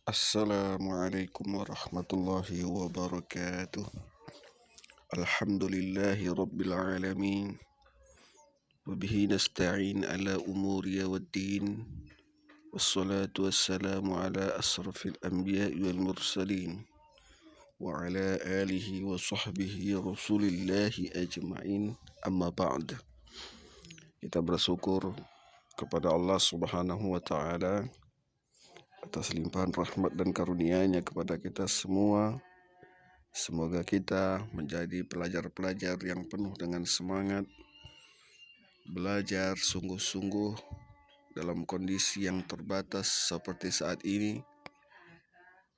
Assalamualaikum warahmatullahi wabarakatuh. Alhamdulillahi rabbil alamin. Wabihi nasta'in ala umuri waddin. Wassalatu wassalamu ala asrafil anbiya'i wal mursalin. Wa ala alihi wa sahbihi rasulillahi ajma'in. Amma ba'd. Kita bersyukur kepada Allah subhanahu wa ta'ala atas limpahan rahmat dan karunia-Nya kepada kita semua. Semoga kita menjadi pelajar-pelajar yang penuh dengan semangat, belajar sungguh-sungguh dalam kondisi yang terbatas seperti saat ini.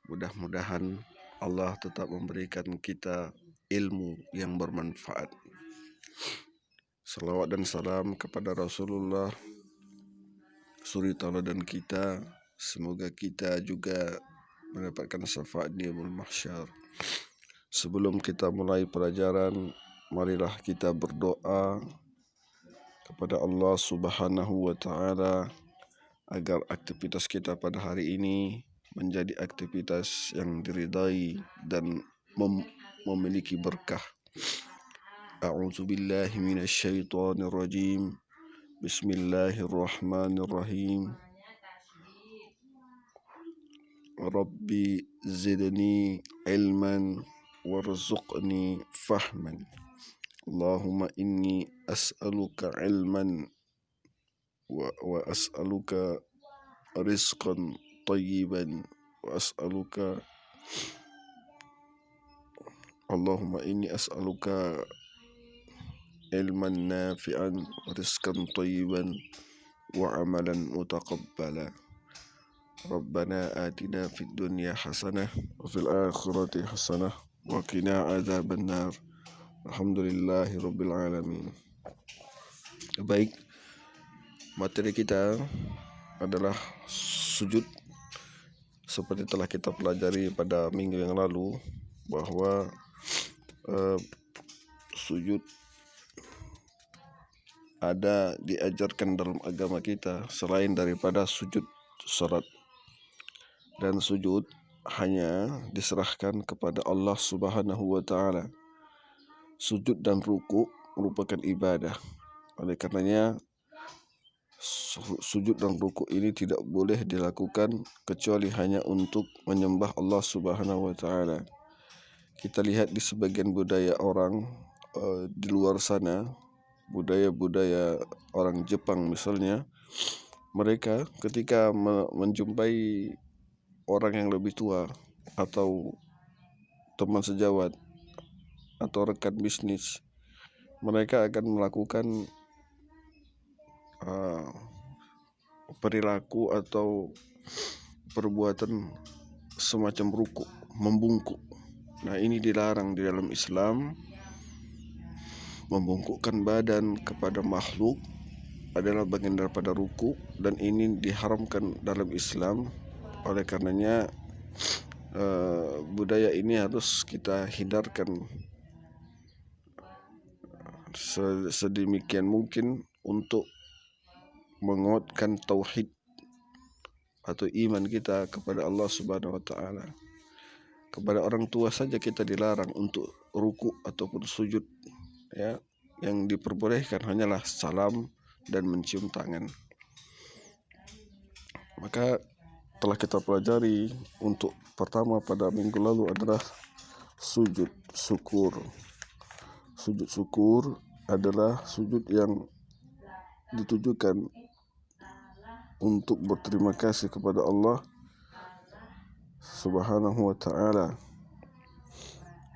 Mudah-mudahan Allah tetap memberikan kita ilmu yang bermanfaat. Salawat dan salam kepada Rasulullah, suri tauladan kita. Semoga kita juga mendapatkan syafaat di yaumul mahsyar. Sebelum kita mulai pelajaran, marilah kita berdoa kepada Allah Subhanahu wa ta'ala agar aktivitas kita pada hari ini menjadi aktivitas yang diridai dan memiliki berkah. A'udzu billahi minasyaitonir rajim. Bismillahirrahmanirrahim. Rabbi zidni ilman warzuqni fahman. Allahumma inni as'aluka ilman wa as'aluka rizqan tayyiban wa as'aluka Allahumma inni as'aluka ilman nafi'an wa rizqan tayyiban wa amalan mutaqabbala. Rabbana atina fid dunya hasanah wa fil akhirati hasanah wa qina adzabannar. Alhamdulillahi rabbil alamin. Baik, materi kita adalah sujud. Seperti telah kita pelajari pada minggu yang lalu bahwa sujud ada diajarkan dalam agama kita selain daripada sujud salat. Dan sujud hanya diserahkan kepada Allah Subhanahu wa ta'ala. Sujud dan ruku merupakan ibadah. Oleh karenanya sujud dan ruku ini tidak boleh dilakukan kecuali hanya untuk menyembah Allah Subhanahu wa ta'ala. Kita lihat di sebagian budaya orang di luar sana, budaya-budaya orang Jepang misalnya, mereka ketika menjumpai orang yang lebih tua atau teman sejawat atau rekan bisnis, mereka akan melakukan perilaku atau perbuatan semacam ruku, membungkuk. Nah, ini dilarang di dalam Islam. Membungkukkan badan kepada makhluk adalah bagian daripada ruku dan ini diharamkan dalam Islam. Oleh karenanya budaya ini harus kita hindarkan sedemikian mungkin untuk menguatkan tauhid atau iman kita kepada Allah Subhanahu wa ta'ala. Kepada orang tua saja kita dilarang untuk ruku ataupun sujud, ya. Yang diperbolehkan hanyalah salam dan mencium tangan. Maka telah kita pelajari untuk pertama pada minggu lalu adalah sujud syukur. Sujud syukur adalah sujud yang ditujukan untuk berterima kasih kepada Allah Subhanahu wa ta'ala.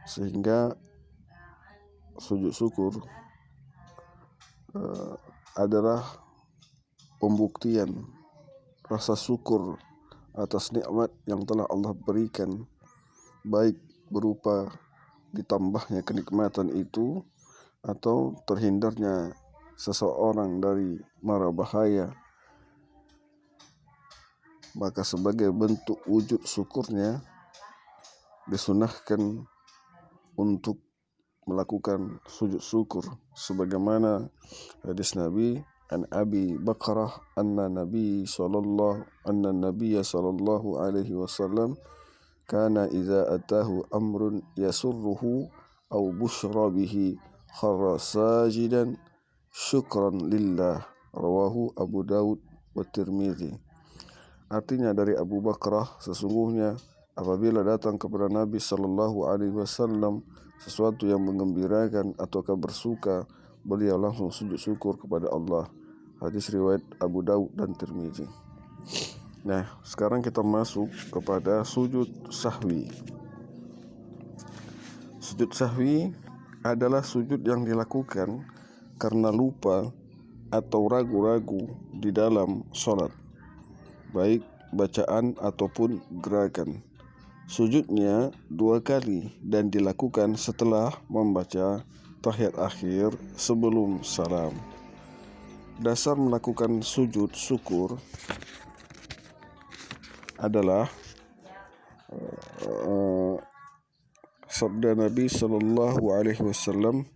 Sehingga sujud syukur adalah pembuktian rasa syukur atas nikmat yang telah Allah berikan, baik berupa ditambahnya kenikmatan itu atau terhindarnya seseorang dari mara bahaya. Maka sebagai bentuk wujud syukurnya disunahkan untuk melakukan sujud syukur sebagaimana hadis Nabi an Abi Bakrah anna Nabi sallallahu alaihi wasallam kana idza atahu amrun yasurruhu aw bushra bihi kharra sajidan syukran lillah, rawahu Abu Daud wa Tirmizi. Artinya dari Abu Bakrah, sesungguhnya apabila datang kepada Nabi sallallahu alaihi wasallam sesuatu yang menggembirakan atau kabar suka, beliau langsung sujud syukur kepada Allah. Hadis riwayat Abu Daud dan Tirmizi. Nah, sekarang kita masuk kepada sujud sahwi. Sujud sahwi adalah sujud yang dilakukan karena lupa atau ragu-ragu di dalam sholat, baik bacaan ataupun gerakan. Sujudnya 2 kali dan dilakukan setelah membaca tahiyat akhir sebelum salam. Dasar melakukan sujud syukur adalah sabda Nabi sallallahu alaihi wasallam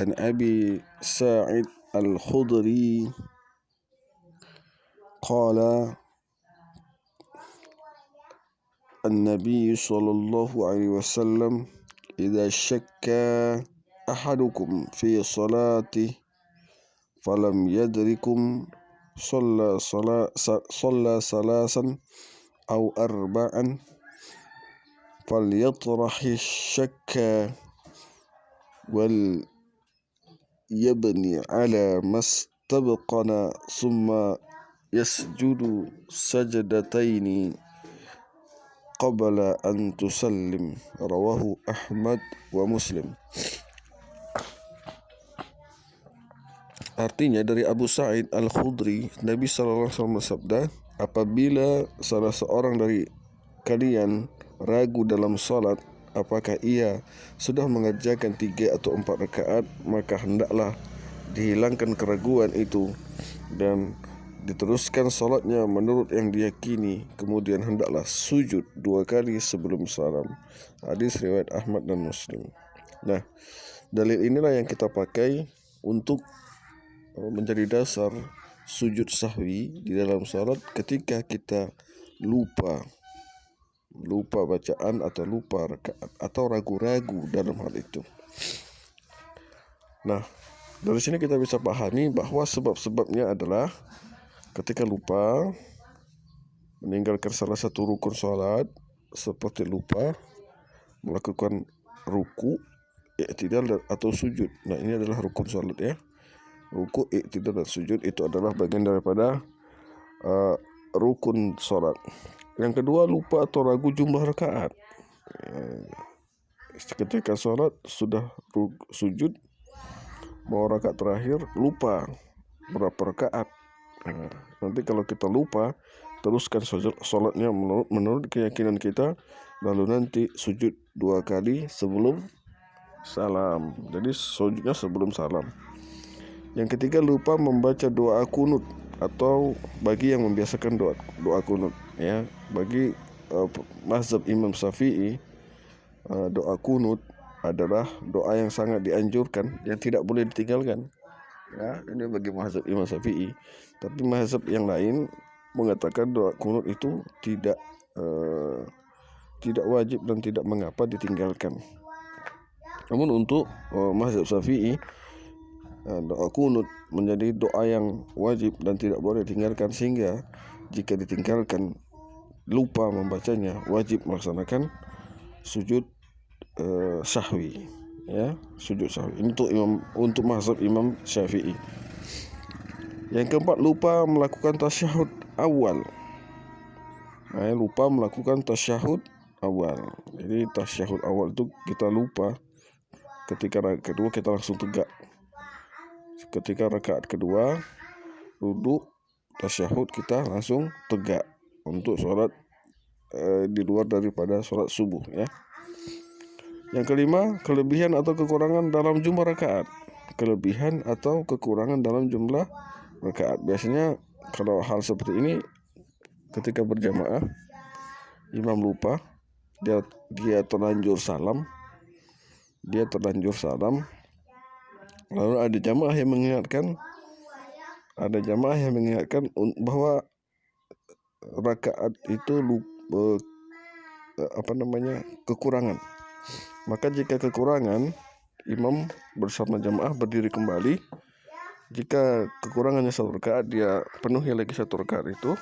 an Abi Sa'id Al-Khudri qala an-nabiy sallallahu alaihi wasallam idza syakka ahadukum fi salatihi falam yadrikum صلى ثلاثا أو أربعا فليطرح الشك وليبني على ما استبقن ثم يسجد سجدتين قبل أن تسلم، رواه أحمد ومسلم. Artinya dari Abu Sa'id Al-Khudri, Nabi sallallahu alaihi wasallam bersabda, apabila salah seorang dari kalian ragu dalam salat apakah ia sudah mengerjakan 3 atau 4 rakaat, maka hendaklah dihilangkan keraguan itu dan diteruskan salatnya menurut yang diyakini, kemudian hendaklah sujud 2 kali sebelum salam. Hadis riwayat Ahmad dan Muslim. Nah, dalil inilah yang kita pakai untuk menjadi dasar sujud sahwi di dalam salat ketika kita lupa bacaan atau lupa rakaat atau ragu-ragu dalam hal itu. Nah, dari sini kita bisa pahami bahwa sebab-sebabnya adalah ketika lupa meninggalkan salah satu rukun salat seperti lupa melakukan ruku, i'tidal atau sujud. Nah, ini adalah rukun salat ya. Ruku, i'tidal dan sujud itu adalah bagian daripada rukun salat. Yang kedua, lupa atau ragu jumlah rakaat. Ketika salat sudah sujud mau rakaat terakhir, lupa berapa rakaat. Nanti kalau kita lupa, teruskan salatnya menurut keyakinan kita, lalu nanti sujud 2 kali sebelum salam. Jadi sujudnya sebelum salam. Yang ketiga, lupa membaca doa kunut atau bagi yang membiasakan doa kunut ya. Bagi mazhab Imam Syafi'i, doa kunut adalah doa yang sangat dianjurkan, yang tidak boleh ditinggalkan. Ya, ini bagi mazhab Imam Syafi'i. Tapi mazhab yang lain mengatakan doa kunut itu tidak wajib dan tidak mengapa ditinggalkan. Namun untuk mazhab Syafi'i, doa kunut menjadi doa yang wajib dan tidak boleh ditinggalkan, sehingga jika ditinggalkan lupa membacanya wajib melaksanakan sujud sahwi ya, sujud sahwi. Ini untuk mazhab Imam Syafi'i. Yang keempat, lupa melakukan tasyahud awal. Lupa melakukan tasyahud awal. Jadi tasyahud awal itu kita lupa, ketika rakaat kedua kita langsung tegak. Ketika rakaat kedua duduk tasyahud kita langsung tegak untuk sholat di luar daripada sholat subuh ya. Yang kelima, kelebihan atau kekurangan dalam jumlah rakaat. Kelebihan atau kekurangan dalam jumlah rakaat. Biasanya kalau hal seperti ini ketika berjamaah, imam lupa, dia terlanjur salam, lalu ada jamaah yang mengingatkan, Ada jamaah yang mengingatkan bahwa rakaat itu kekurangan. Maka jika kekurangan, imam bersama jamaah berdiri kembali. Jika kekurangannya 1 rakaat, dia penuhi lagi 1 rakaat itu.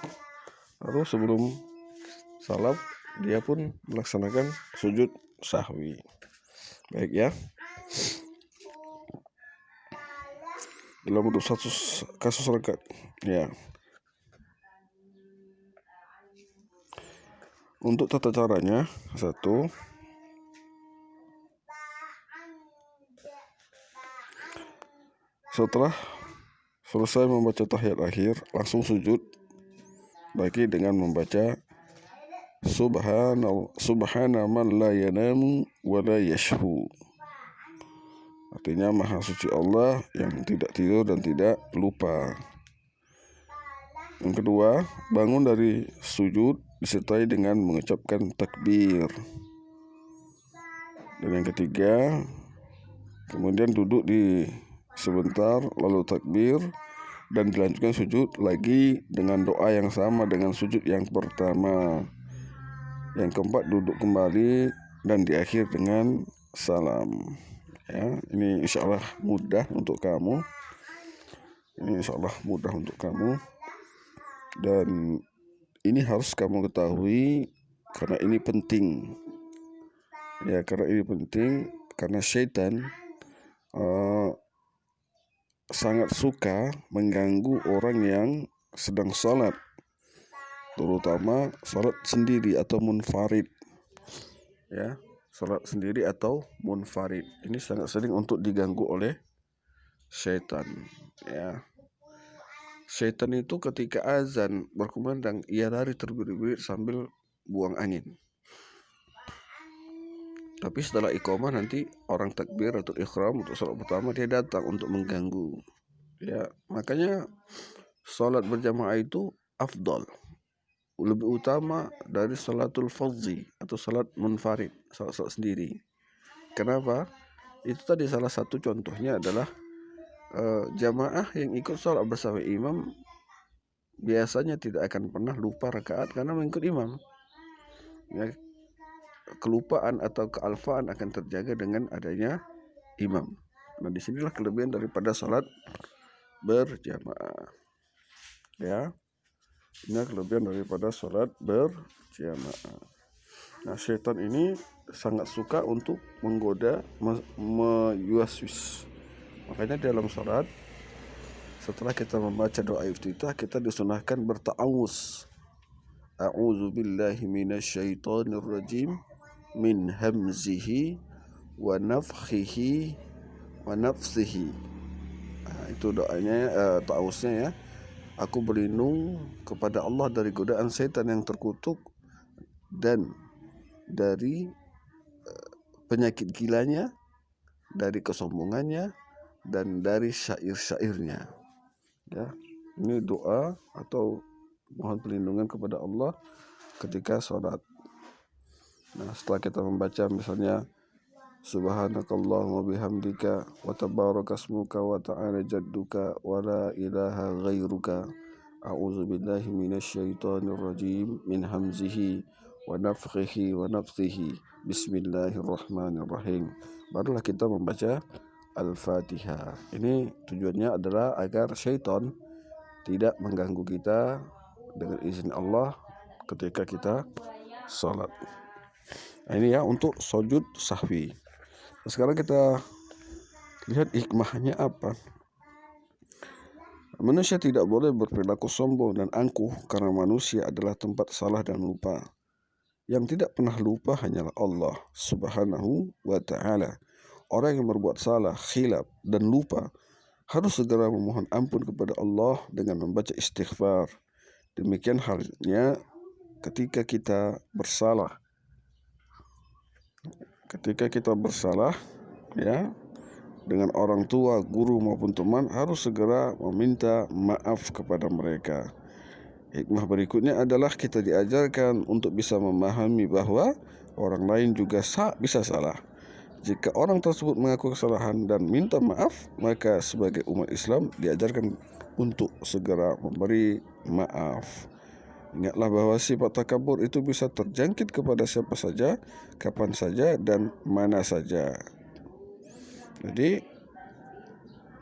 Lalu sebelum salam dia pun melaksanakan sujud sahwi. Baik ya. Dalam untuk satu kasus rakaat ya. Untuk tata caranya, 1, setelah selesai membaca tahiyat akhir langsung sujud, bagi dengan membaca Subhana man la yanamu wa la yashhu. Artinya Maha Suci Allah yang tidak tidur dan tidak lupa. Yang kedua, bangun dari sujud disertai dengan mengucapkan takbir. Dan yang ketiga, kemudian duduk sebentar lalu takbir dan dilanjutkan sujud lagi dengan doa yang sama dengan sujud yang pertama. Yang keempat, duduk kembali dan diakhir dengan salam. Ya, ini insyaallah mudah untuk kamu. Dan ini harus kamu ketahui karena ini penting. Ya, karena syaitan sangat suka mengganggu orang yang sedang sholat, terutama sholat sendiri atau munfarid. Ya, sholat sendiri atau munfarid ini sangat sering untuk diganggu oleh syaitan. Ya, syaitan itu ketika azan berkumandang ia lari terbirit-birit sambil buang angin. Tapi setelah iqamah nanti orang takbir atau ikhram untuk sholat pertama dia datang untuk mengganggu. Ya, makanya sholat berjamaah itu afdal, lebih utama dari sholatul fardhi atau sholat munfarid, sholat sendiri. Kenapa? Itu tadi salah satu contohnya adalah jamaah yang ikut sholat bersama imam biasanya tidak akan pernah lupa rakaat karena mengikut imam. Ya, kelupaan atau kealfaan akan terjaga dengan adanya imam. Nah, disinilah kelebihan daripada sholat berjamaah. Ya, ini kelebihan daripada sholat berjamaah. Nah, syaitan ini sangat suka untuk menggoda, meyuaswis. Makanya dalam sholat, setelah kita membaca doa iftitah, kita disunahkan berta'awuz. A'udzu billahi minasyaitonir rajim min hamzihi wa nafthihi wa nafsihi. Itu doanya, ta'awuznya ya. Aku berlindung kepada Allah dari godaan setan yang terkutuk dan dari penyakit gilanya, dari kesombongannya, dan dari syair-syairnya. Ya, ini doa atau mohon perlindungan kepada Allah ketika sholat. Nah, setelah kita membaca misalnya Subhanakallahumma bihamdika wa tabarakasmuka wa ta'ala jadduka wa la ilaha ghairuka a'udzu billahi minasyaitonir rajim min hamzihi wa nafthihi wa nafthihi bismillahirrahmanirrahim. Barulah kita membaca Al-Fatihah. Ini tujuannya adalah agar syaitan tidak mengganggu kita dengan izin Allah ketika kita sholat. Nah, ini ya untuk sujud sahwi. Sekarang kita lihat hikmahnya apa. Manusia tidak boleh berperilaku sombong dan angkuh karena manusia adalah tempat salah dan lupa. Yang tidak pernah lupa hanyalah Allah Subhanahu wa ta'ala. Orang yang berbuat salah, khilaf dan lupa harus segera memohon ampun kepada Allah dengan membaca istighfar. Demikian halnya ketika kita bersalah. Ya, dengan orang tua, guru maupun teman harus segera meminta maaf kepada mereka. Hikmah berikutnya adalah kita diajarkan untuk bisa memahami bahwa orang lain juga bisa salah. Jika orang tersebut mengaku kesalahan dan minta maaf, maka sebagai umat Islam diajarkan untuk segera memberi maaf. Ingatlah bahwa sifat takabur itu bisa terjangkit kepada siapa saja, kapan saja, dan mana saja. Jadi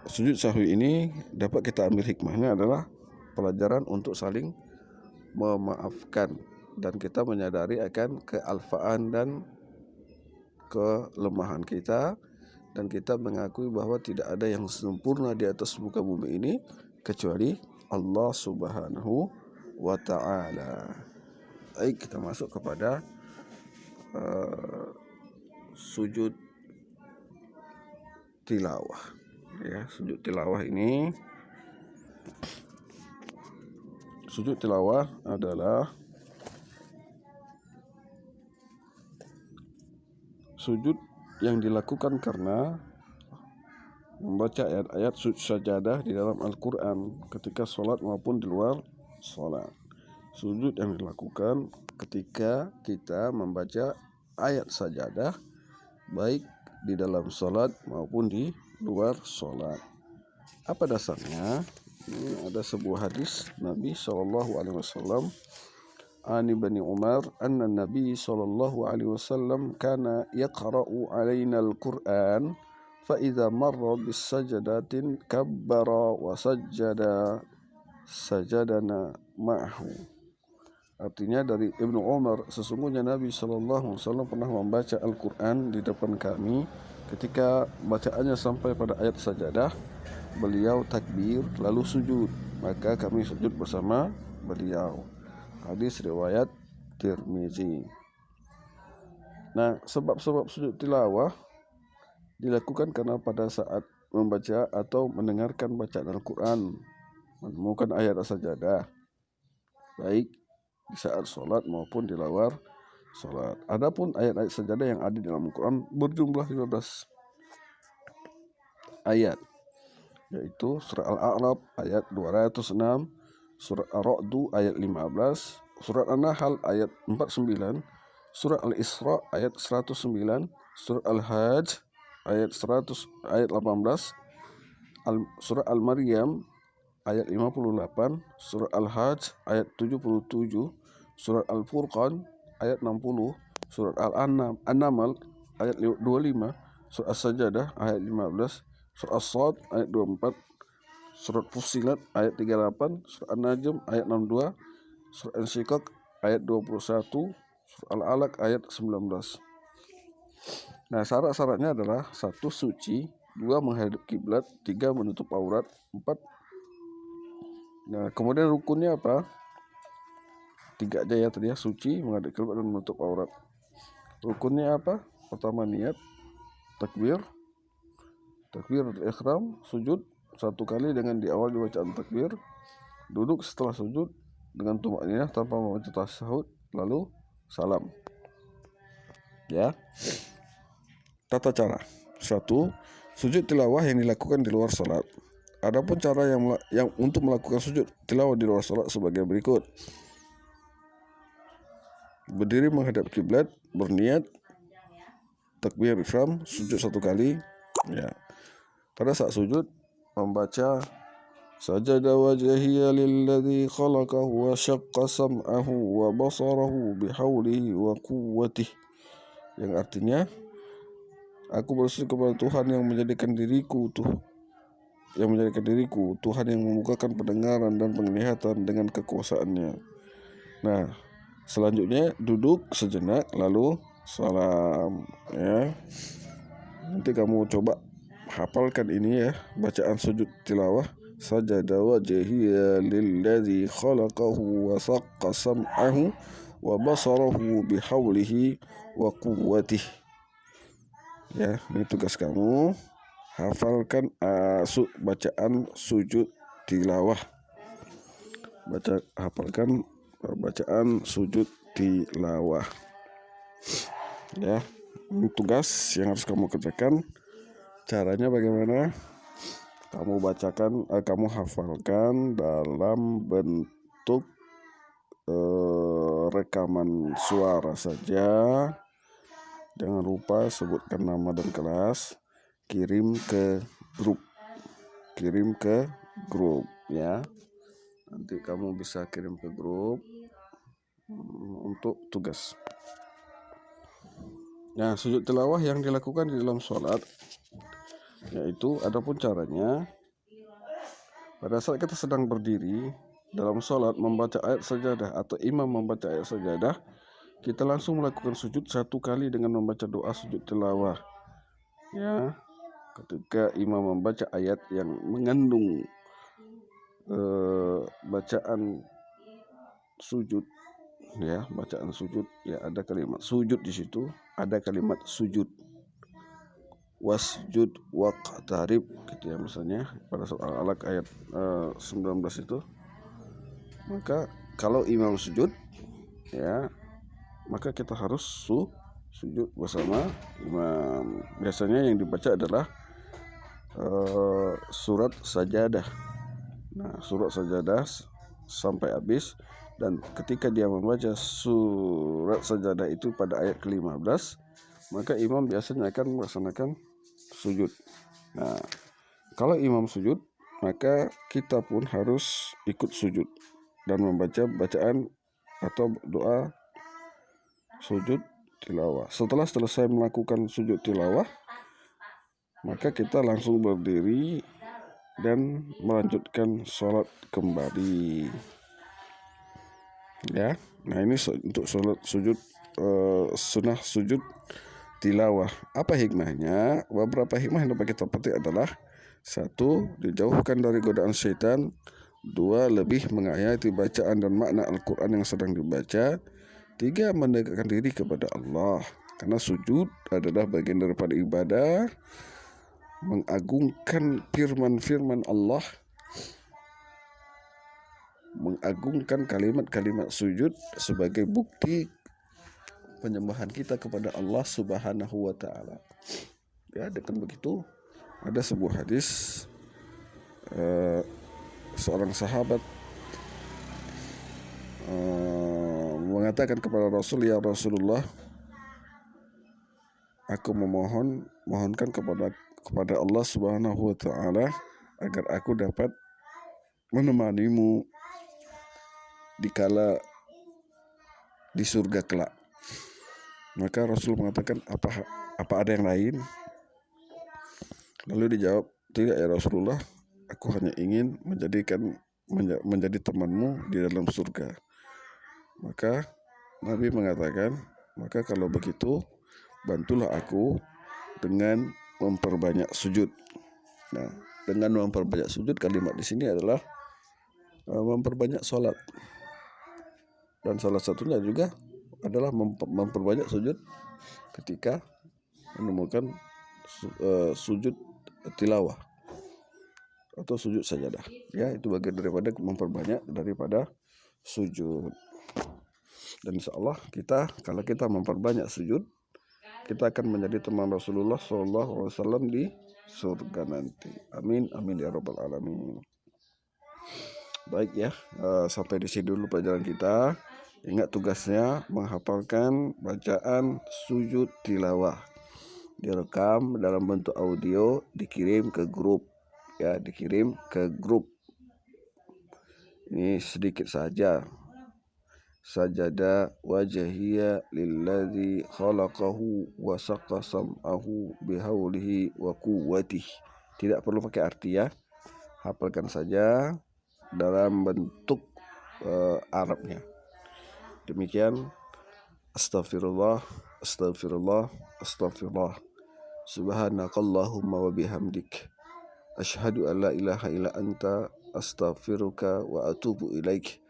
sujud sahwi ini dapat kita ambil hikmahnya adalah pelajaran untuk saling memaafkan, dan kita menyadari akan kealfaan dan kelemahan kita, dan kita mengakui bahwa tidak ada yang sempurna di atas muka bumi ini kecuali Allah Subhanahu wa ta'ala. Baik, kita masuk kepada sujud tilawah. Ya, sujud tilawah ini, sujud tilawah adalah sujud yang dilakukan karena membaca ayat-ayat sajadah di dalam Al-Quran ketika sholat maupun di luar sholat. Sujud yang dilakukan ketika kita membaca ayat sajadah baik di dalam sholat maupun di luar sholat. Apa dasarnya? Ini ada sebuah hadis Nabi SAW Ani Bani Umar anna Nabi SAW kana yaqra'u alaina al-Qur'an fa idza marra bis sajadatin kabbara wa sajadana ma'ahu. Artinya dari Ibnu Umar, sesungguhnya Nabi SAW pernah membaca Al-Quran di depan kami. Ketika bacaannya sampai pada ayat sajadah, beliau takbir lalu sujud, maka kami sujud bersama beliau. Hadis riwayat Tirmizi. Nah, sebab-sebab sujud tilawah dilakukan karena pada saat membaca atau mendengarkan bacaan Al-Quran menemukan ayat sajadah, baik di saat sholat maupun di luar sholat. Adapun ayat-ayat sajadah yang ada di dalam Al-Quran berjumlah 15 ayat, yaitu surah Al-A'raf ayat 206, surah Ar-Ra'du ayat 15, surah An-Nahl ayat 49, surah Al-Isra ayat 109, surah Al-Hajj ayat 18, surah Al-Maryam ayat 58, surah Al-Hajj ayat 77, surah Al-Furqan ayat 60, surah Al-Naml ayat 25, surah As-Sajadah ayat 15, surah As-Sad ayat 24, surah Fussilat ayat 38, surah An-Najm ayat 62, surah An-Syiqaq ayat 21, surah Al-Alaq ayat 19. Nah, syarat-syaratnya adalah 1. Suci, 2. Menghadap kiblat, 3. Menutup aurat, 4. Nah, kemudian rukunnya apa? 3 aja ya tadi ya, suci, menghadap kiblat, dan menutup aurat. Rukunnya apa? Pertama niat, takbir ihram, sujud 1 kali dengan di awal bacaan takbir, duduk setelah sujud dengan tumakninah tanpa membaca tasyahud, lalu salam. Ya. Tata cara. 1. Sujud tilawah yang dilakukan di luar salat. Adapun cara yang untuk melakukan sujud tilawah di luar salat sebagai berikut. Berdiri menghadap kiblat, berniat, takbir ihram, sujud 1 kali. Ya. Pada saat sujud membaca sajada wajhiya lilladzi khalaqahu wa syaqqa sam'ahu wa basarahu bihaulihi wa quwwatihi, yang artinya aku bersujud kepada Tuhan yang menjadikan diriku Tuhan yang membukakan pendengaran dan penglihatan dengan kekuasaannya. Nah, selanjutnya duduk sejenak lalu salam, ya. Nanti kamu coba hafalkan ini ya, bacaan sujud tilawah. Sajada wajhiya lilladzi khalaqahu wa saqqa sam'ahu wa basarahu bihaulihi wa quwwatihi. Ya, ini tugas kamu, hafalkan bacaan sujud tilawah. Hafalkan bacaan sujud tilawah. Ya, ini tugas yang harus kamu kerjakan. Caranya bagaimana? Kamu hafalkan dalam bentuk rekaman suara saja. Jangan lupa sebutkan nama dan kelas, kirim ke grup. ya. Nanti kamu bisa kirim ke grup untuk tugas. Nah, sujud tilawah yang dilakukan di dalam sholat, yaitu adapun caranya, pada saat kita sedang berdiri dalam sholat membaca ayat sajadah atau imam membaca ayat sajadah, kita langsung melakukan sujud 1 kali dengan membaca doa sujud tilawah. Ya, ketika imam membaca ayat yang mengandung bacaan sujud, ya, bacaan sujud, ya, ada kalimat sujud di situ, ada kalimat sujud, wasjud waqtarib, gitu ya, misalnya pada surat Al-Alaq ayat 19 itu. Maka kalau imam sujud, ya, maka kita harus sujud bersama imam. Biasanya yang dibaca adalah surat sajadah. Nah, surat sajadah sampai habis, dan ketika dia membaca surat sajadah itu pada ayat ke-15, maka imam biasanya akan melaksanakan sujud. Nah, kalau imam sujud, maka kita pun harus ikut sujud dan membaca bacaan atau doa sujud tilawah. Setelah selesai melakukan sujud tilawah, maka kita langsung berdiri dan melanjutkan sholat kembali. Ya, nah ini untuk sholat sujud sunnah sujud tilawah. Apa hikmahnya? Beberapa hikmah yang dapat kita petik adalah: 1. Dijauhkan dari godaan syaitan. 2. Lebih menghayati bacaan dan makna Al-Quran yang sedang dibaca. 3. Mendekatkan diri kepada Allah, karena sujud adalah bagian daripada ibadah, mengagungkan firman-firman Allah, mengagungkan kalimat-kalimat sujud sebagai bukti penyembahan kita kepada Allah Subhanahu wa Ta'ala. Ya, dengan begitu, ada sebuah hadis, seorang sahabat mengatakan kepada Rasul, "Ya Rasulullah, aku mohonkan kepada Allah Subhanahu wa Ta'ala agar aku dapat menemanimu dikala di surga kelak." Maka Rasul mengatakan, apa ada yang lain? Lalu dijawab, "Tidak ya Rasulullah, aku hanya ingin menjadi temanmu di dalam surga." Maka Nabi mengatakan, "Maka kalau begitu, bantulah aku dengan memperbanyak sujud." Nah, dengan memperbanyak sujud, kalimat di sini adalah memperbanyak sholat. Dan salah satunya juga adalah memperbanyak sujud ketika menemukan sujud tilawah atau sujud sajadah. Ya, itu bagian daripada memperbanyak daripada sujud. Dan insya Allah kalau kita memperbanyak sujud, kita akan menjadi teman Rasulullah SAW di surga nanti. Amin, amin ya rabbal alamin. Baik ya, sampai di sini dulu pelajaran kita. Ingat tugasnya menghafalkan bacaan sujud tilawah. Direkam dalam bentuk audio, dikirim ke grup. Ya, dikirim ke grup. Ini sedikit saja. Sajada wajhiya lilladzi khalaqahu wa saqqa sam'ahu bihaulihi wa quwwatihi. Tidak perlu pakai arti, ya. Hafalkan saja dalam bentuk Arabnya. Demikian. Astaghfirullah, astaghfirullah, astaghfirullah. Subhanakallahumma wa bihamdik, asyhadu an la ilaha illa anta, astaghfiruka wa atubu ilaik.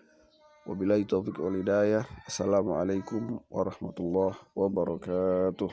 Wabillahi taufiq wal hidayah. Assalamualaikum warahmatullahi wabarakatuh.